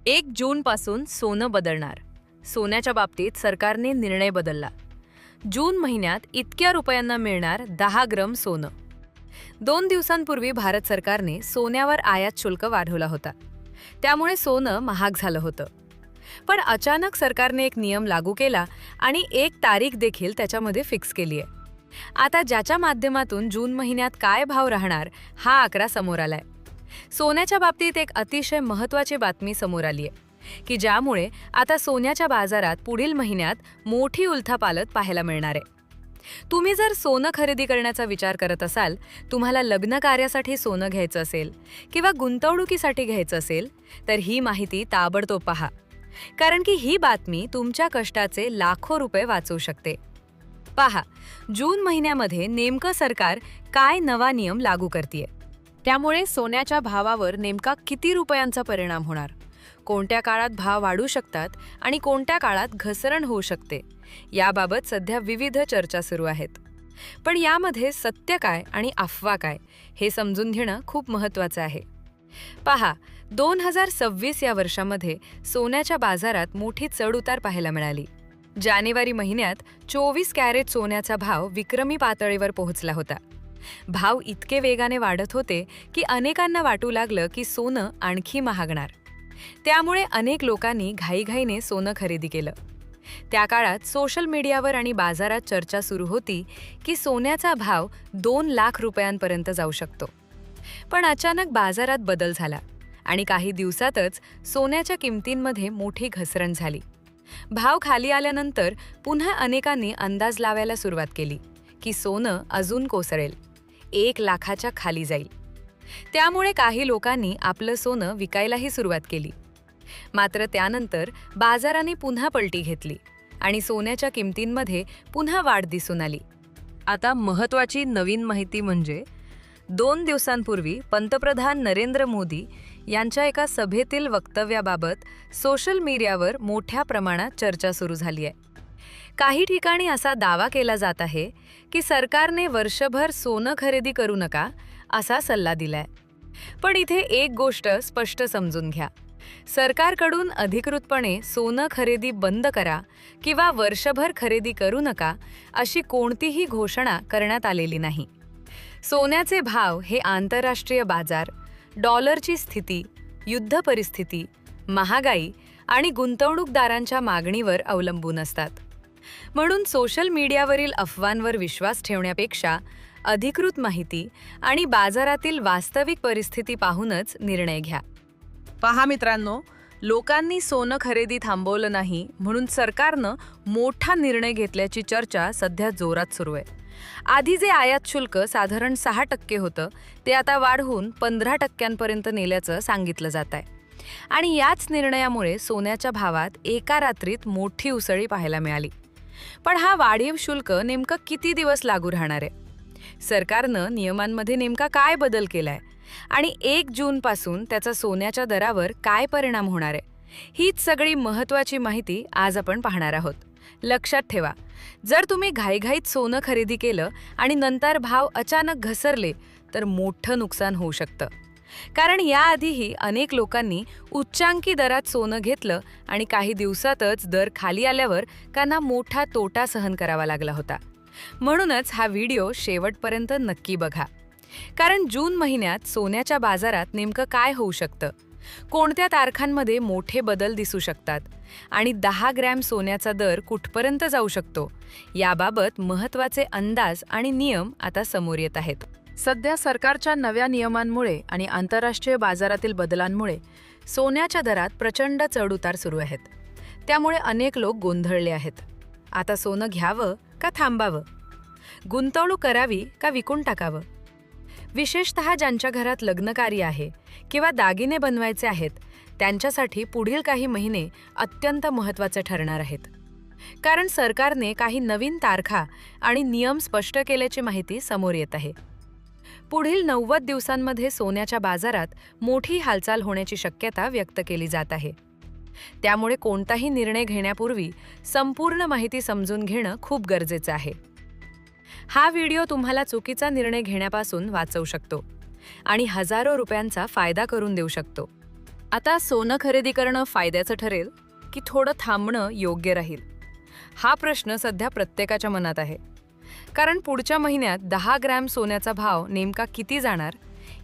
1 जूनपासून सोनं बदलणार. सोन्याच्या बाबतीत सरकारने निर्णय बदलला. जून महिन्यात इतक्या रुपयांना मिळणार 10 ग्रॅम सोनं. 2 दिवसांपूर्वी भारत सरकारने सोन्यावर आयात शुल्क वाढवला होता. त्यामुळे सोनं महाग झालं होतं. पण अचानक सरकारने एक नियम लागू केला आणि एक तारीख देखील त्याच्यामध्ये फिक्स केली आहे. आता ज्याच्या माध्यमातून जून महिन्यात काय भाव राहणार हा आकडा समोर आलाय. सोन्याच्या बाबतीत एक अतिशय महत्त्वाची बातमी समोर आली आहे की ज्यामुळे आता सोन्याच्या बाजारात पुढील महिन्यात मोठी उलथापालथ पाहायला मिळणार आहे. तुम्ही जर सोनं खरेदी करण्याचा विचार करत असाल, तुम्हाला लग्न कार्यासाठी सोनं घ्यायचं असेल किंवा गुंतवणुकीसाठी घ्यायचं असेल, तर ही माहिती ताबडतोब पहा. कारण की ही बातमी तुमच्या कष्टाचे लाखो रुपये वाचवू शकते. पहा, जून महिन्यामध्ये नेमकं सरकार काय नवा नियम लागू करतेय. त्यामुळे सोन्याच्या भावावर नेमका किती रुपयांचा परिणाम होणार, कोणत्या काळात भाव वाढू शकतात आणि कोणत्या काळात घसरण होऊ शकते, याबाबत सध्या विविध चर्चा सुरू आहेत. पण यामध्ये सत्य काय आणि अफवा काय हे समजून घेणं खूप महत्त्वाचं आहे. पहा, 2026 या वर्षामध्ये सोन्याच्या बाजारात मोठी चढउतार पाहायला मिळाली. जानेवारी महिन्यात 24 कॅरेट सोन्याचा भाव विक्रमी पातळीवर पोहोचला होता. भाव इतके वेगाने वाढत होते की अनेकांना वाटू लागलं की सोनं आणखी महागणार. त्यामुळे अनेक लोकांनी घाईघाईने सोनं खरेदी केलं. त्या काळात सोशल मीडियावर आणि बाजारात चर्चा सुरू होती की सोन्याचा भाव 2 लाख रुपयांपर्यंत जाऊ शकतो. पण अचानक बाजारात बदल झाला आणि काही दिवसातच सोन्याच्या किमतींमध्ये मोठी घसरण झाली. भाव खाली आल्यानंतर पुन्हा अनेकांनी अंदाज लावायला सुरुवात केली की सोनं अजून कोसळेल, 1 लाखाच्या खाली जाईल. त्यामुळे काही लोकांनी आपलं सोनं विकायलाही सुरुवात केली. मात्र त्यानंतर बाजाराने पुन्हा पलटी घेतली आणि सोन्याच्या किमतींमध्ये पुन्हा वाढ दिसून आली. आता महत्त्वाची नवीन माहिती म्हणजे 2 दिवसांपूर्वी पंतप्रधान नरेंद्र मोदी यांच्या एका सभेतील वक्तव्याबाबत सोशल मीडियावर मोठ्या प्रमाणात चर्चा सुरू झाली आहे. काही ठिकाणी असा दावा केला जात आहे की सरकारने वर्षभर सोनं खरेदी करू नका असा सल्ला दिलाय. पण इथे एक गोष्ट स्पष्ट समजून घ्या. सरकारकडून अधिकृतपणे सोनं खरेदी बंद करा किंवा वर्षभर खरेदी करू नका अशी कोणतीही घोषणा करण्यात आलेली नाही. सोन्याचे भाव हे आंतरराष्ट्रीय बाजार, डॉलरची स्थिती, युद्ध परिस्थिती, महागाई आणि गुंतवणूकदारांच्या मागणीवर अवलंबून असतात. म्हणून सोशल मीडियावरील अफवांवर विश्वास ठेवण्यापेक्षा अधिकृत माहिती आणि बाजारातील वास्तविक परिस्थिती पाहूनच निर्णय घ्या. पहा मित्रांनो, लोकांनी सोनं खरेदी थांबवलं नाही म्हणून सरकारनं मोठा निर्णय घेतल्याची चर्चा सध्या जोरात सुरू आहे. आधी जे आयात शुल्क साधारण 6% होतं ते आता वाढवून 15% नेल्याचं सांगितलं जात आहे. आणि याच निर्णयामुळे सोन्याच्या भावात एका रात्रीत मोठी उसळी पाहायला मिळाली. पण हा वाढीव शुल्क नेमकं किती दिवस लागू राहणार आहे? सरकारनं नियमांमध्ये नेमका काय बदल केलाय आणि 1 जूनपासून त्याचा सोन्याच्या दरावर काय परिणाम होणार आहे, हीच सगळी महत्त्वाची माहिती आज आपण पाहणार आहोत. लक्षात ठेवा, जर तुम्ही घाईघाईत सोनं खरेदी केलं आणि नंतर भाव अचानक घसरले तर मोठं नुकसान होऊ शकतं. कारण याआधीही अनेक लोकांनी उच्चांकी दरात सोनं घेतलं आणि काही दिवसातच दर खाली आल्यावर त्यांना मोठा तोटा सहन करावा लागला होता. म्हणूनच हा व्हिडिओ शेवटपर्यंत नक्की बघा. कारण जून महिन्यात सोन्याच्या बाजारात नेमकं काय होऊ शकतं, कोणत्या तारखांमध्ये मोठे बदल दिसू शकतात आणि 10 ग्रॅम सोन्याचा दर कुठपर्यंत जाऊ शकतो, याबाबत महत्त्वाचे अंदाज आणि नियम आता समोर येत आहेत. सध्या सरकारच्या नव्या नियमांमुळे आणि आंतरराष्ट्रीय बाजारातील बदलांमुळे सोन्याच्या दरात प्रचंड चढउतार सुरू आहेत. त्यामुळे अनेक लोक गोंधळले आहेत. आता सोनं घ्यावं का थांबावं, गुंतवणूक करावी का विकून टाकावं? विशेषतः ज्यांच्या घरात लग्नकार्य आहे किंवा दागिने बनवायचे आहेत त्यांच्यासाठी पुढील काही महिने अत्यंत महत्त्वाचे ठरणार आहेत. कारण सरकारने काही नवीन तारखा आणि नियम स्पष्ट केल्याची माहिती समोर येत आहे. पुढील 90 दिवसांमध्ये सोन्याच्या बाजारात मोठी हालचाल होण्याची शक्यता व्यक्त केली जात आहे. त्यामुळे कोणताही निर्णय घेण्यापूर्वी संपूर्ण माहिती समजून घेणं खूप गरजेचं आहे. हा व्हिडिओ तुम्हाला चुकीचा निर्णय घेण्यापासून वाचवू शकतो आणि हजारो रुपयांचा फायदा करून देऊ शकतो. आता सोनं खरेदी करणं फायद्याचं ठरेल की थोडं थांबणं योग्य राहील? हा प्रश्न सध्या प्रत्येकाच्या मनात आहे. कारण पुढच्या महिन्यात 10 ग्रॅम सोन्याचा भाव नेमका किती जाणार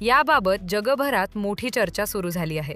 याबाबत जगभरात मोठी चर्चा सुरू झाली आहे.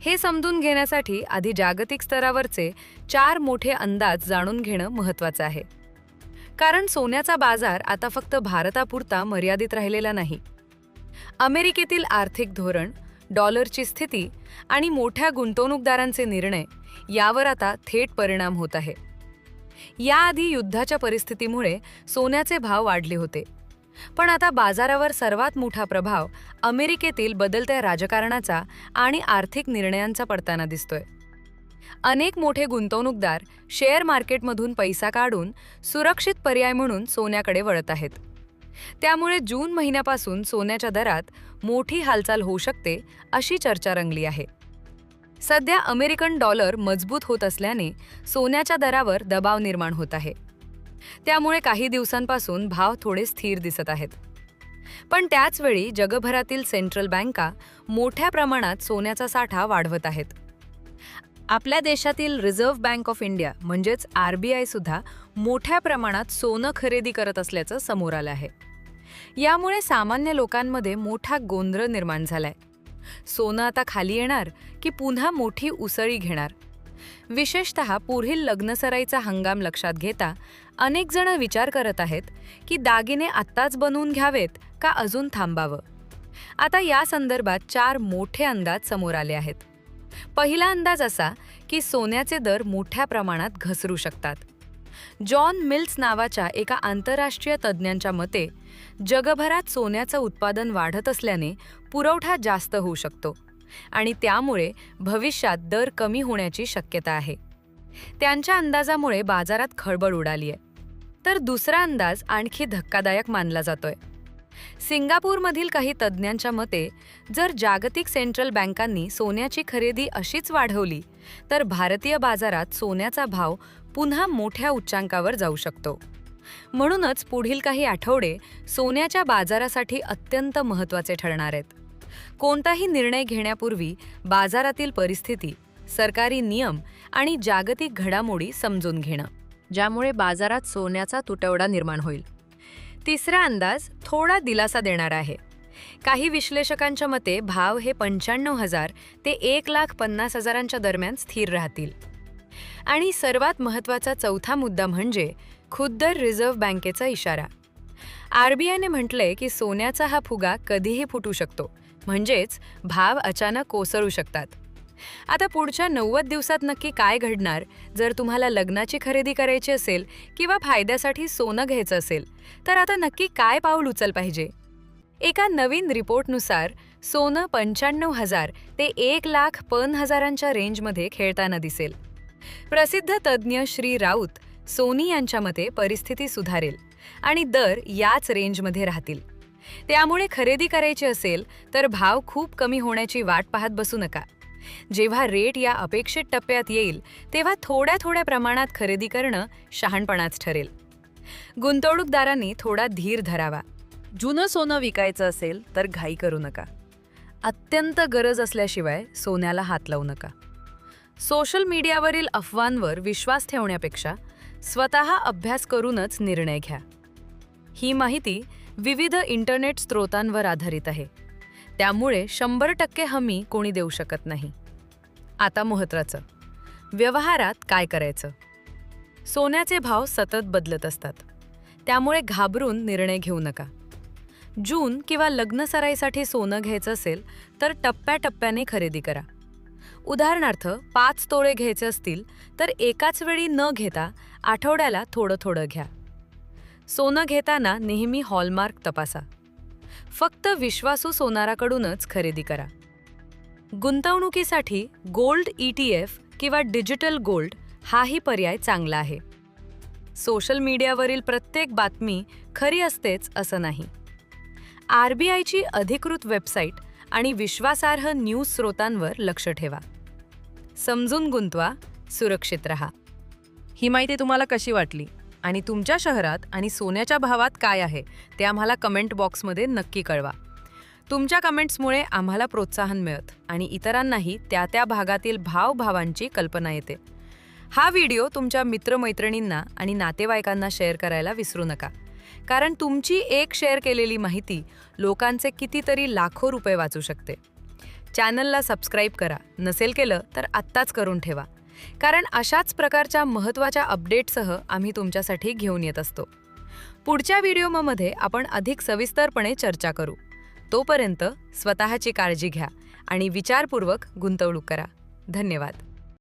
हे समजून घेण्यासाठी आधी जागतिक स्तरावरचे 4 मोठे अंदाज जाणून घेणं महत्त्वाचं आहे. कारण सोन्याचा बाजार आता फक्त भारतापुरता मर्यादित राहिलेला नाही. अमेरिकेतील आर्थिक धोरण, डॉलरची स्थिती आणि मोठ्या गुंतवणूकदारांचे निर्णय यावर आता थेट परिणाम होत आहे. याआधी युद्धाच्या परिस्थितीमुळे सोन्याचे भाव वाढले होते, पण आता बाजारावर सर्वात मोठा प्रभाव अमेरिकेतील बदलत्या राजकारणाचा आणि आर्थिक निर्णयांचा पडताना दिसतोय. अनेक मोठे गुंतवणूकदार शेअर मार्केटमधून पैसा काढून सुरक्षित पर्याय म्हणून सोन्याकडे वळत आहेत. त्यामुळे जून महिन्यापासून सोन्याच्या दरात मोठी हालचाल होऊ शकते अशी चर्चा रंगली आहे. सध्या अमेरिकन डॉलर मजबूत होत असल्याने सोन्याच्या दरावर दबाव निर्माण होत आहे. त्यामुळे काही दिवसांपासून भाव थोडे स्थिर दिसत आहेत. पण त्याच वेळी जगभरातील सेंट्रल बँका मोठ्या प्रमाणात सोन्याचा साठा वाढवत आहेत. आपल्या देशातील रिझर्व्ह बँक ऑफ इंडिया म्हणजेच RBI सुद्धा मोठ्या प्रमाणात सोनं खरेदी करत असल्याचं समोर आलं आहे. यामुळे सामान्य लोकांमध्ये मोठा गोंधळ निर्माण झालाय. सोनं आता खाली येणार की पुन्हा मोठी उसळी घेणार? विशेषतः पुढील लग्नसराईचा हंगाम लक्षात घेता अनेक जण विचार करत आहेत की दागिने आत्ताच बनवून घ्यावेत का अजून थांबावं. आता या संदर्भात 4 मोठे अंदाज समोर आले आहेत. पहिला अंदाज असा की सोन्याचे दर मोठ्या प्रमाणात घसरू शकतात. जॉन मिल्स नावाच्या एका आंतरराष्ट्रीय तज्ज्ञांच्या मते जगभरात सोन्याचं उत्पादन वाढत असल्याने पुरवठा जास्त होऊ शकतो आणि त्यामुळे भविष्यात दर कमी होण्याची शक्यता आहे. त्यांच्या अंदाजामुळे बाजारात खळबळ उडाली आहे. तर दुसरा अंदाज आणखी धक्कादायक मानला जातोय. सिंगापूरमधील काही तज्ज्ञांच्या मते जर जागतिक सेंट्रल बँकांनी सोन्याची खरेदी अशीच वाढवली तर भारतीय बाजारात सोन्याचा भाव पुन्हा मोठ्या उच्चांकावर जाऊ शकतो. म्हणूनच पुढील काही आठवडे सोन्याच्या बाजारासाठी अत्यंत महत्त्वाचे ठरणार आहेत. कोणताही निर्णय घेण्यापूर्वी बाजारातील परिस्थिती, सरकारी नियम आणि जागतिक घडामोडी समजून घेणं, ज्यामुळे बाजारात सोन्याचा तुटवडा निर्माण होईल. तिसरा अंदाज थोडा दिलासा देणारा आहे. काही विश्लेषकांच्या मते भाव हे 95,000 ते 1,50,000 दरम्यान स्थिर राहतील. आणि सर्वात महत्त्वाचा चौथा मुद्दा म्हणजे खुद्द रिझर्व्ह बँकेचा इशारा. RBIने म्हटलंय की सोन्याचा हा फुगा कधीही फुटू शकतो, म्हणजेच भाव अचानक कोसळू शकतात. आता पुढच्या 90 दिवसात नक्की काय घडणार? जर तुम्हाला लग्नाची खरेदी करायची असेल किंवा फायद्यासाठी सोनं घ्यायचं असेल तर आता नक्की काय पाऊल उचल पाहिजे? एका नवीन रिपोर्टनुसार सोनं 95,000 ते 1,50,000 रेंजमध्ये खेळताना दिसेल. प्रसिद्ध तज्ज्ञ श्री राऊत सोनी यांच्या मते परिस्थिती सुधारेल आणि दर याच रेंजमध्ये राहतील. त्यामुळे खरेदी करायची असेल तर भाव खूप कमी होण्याची वाट पाहत बसू नका. जेव्हा रेट या अपेक्षित टप्प्यात येईल तेव्हा थोड्या थोड्या प्रमाणात खरेदी करणं शहाणपणाच ठरेल. गुंतवणूकदारांनी थोडा धीर धरावा. जुनं सोनं विकायचं असेल तर घाई करू नका. अत्यंत गरज असल्याशिवाय सोन्याला हात लावू नका. सोशल मीडियावरील अफवांवर विश्वास ठेवण्यापेक्षा स्वतः अभ्यास करूनच निर्णय घ्या. ही माहिती विविध इंटरनेट स्रोतांवर आधारित आहे, त्यामुळे 100% हमी कोणी देऊ शकत नाही. आता महत्त्वाचं, व्यवहारात काय करायचं? सोन्याचे भाव सतत बदलत असतात, त्यामुळे घाबरून निर्णय घेऊ नका. जून किंवा लग्नसराईसाठी सोनं घ्यायचं असेल तर टप्प्याटप्प्याने खरेदी करा. उदाहरणार्थ 5 तोळे घ्यायचे असतील तर एकाच वेळी न घेता आठवड्याला थोडं थोडं घ्या. सोनं घेताना नेहमी हॉलमार्क तपासा. फक्त विश्वासू सोनाराकडूनच खरेदी करा. गुंतवणुकीसाठी गोल्ड ETF किंवा डिजिटल गोल्ड हाही पर्याय चांगला आहे. सोशल मीडियावरील प्रत्येक बातमी खरी असतेच असं नाही. RBIची अधिकृत वेबसाईट आणि विश्वासार्ह न्यूज स्रोतांवर लक्ष ठेवा. समजून गुंतवा, सुरक्षित रहा. ही माहिती तुम्हाला कशी वाटली आणि तुमच्या शहरात आणि सोन्याच्या भावात काय आहे ते आम्हाला कमेंट बॉक्समध्ये नक्की कळवा. तुमच्या कमेंट्समुळे आम्हाला प्रोत्साहन मिळत आणि इतरांनाही त्या त्या भागातील भावभावांची कल्पना येते. हा व्हिडिओ तुमच्या मित्रमैत्रिणींना आणि नातेवाईकांना शेअर करायला विसरू नका, कारण तुमची एक शेअर केलेली माहिती लोकांचे कितीतरी लाखो रुपये वाचू शकते. चॅनलला सबस्क्राईब करा, नसेल केलं तर आत्ताच करून ठेवा, कारण अशाच प्रकारच्या महत्त्वाच्या अपडेटसह आम्ही तुमच्यासाठी घेऊन येत असतो. पुढच्या व्हिडिओमध्ये आपण अधिक सविस्तरपणे चर्चा करू. तोपर्यंत स्वतःची काळजी घ्या आणि विचारपूर्वक गुंतवणूक करा. धन्यवाद.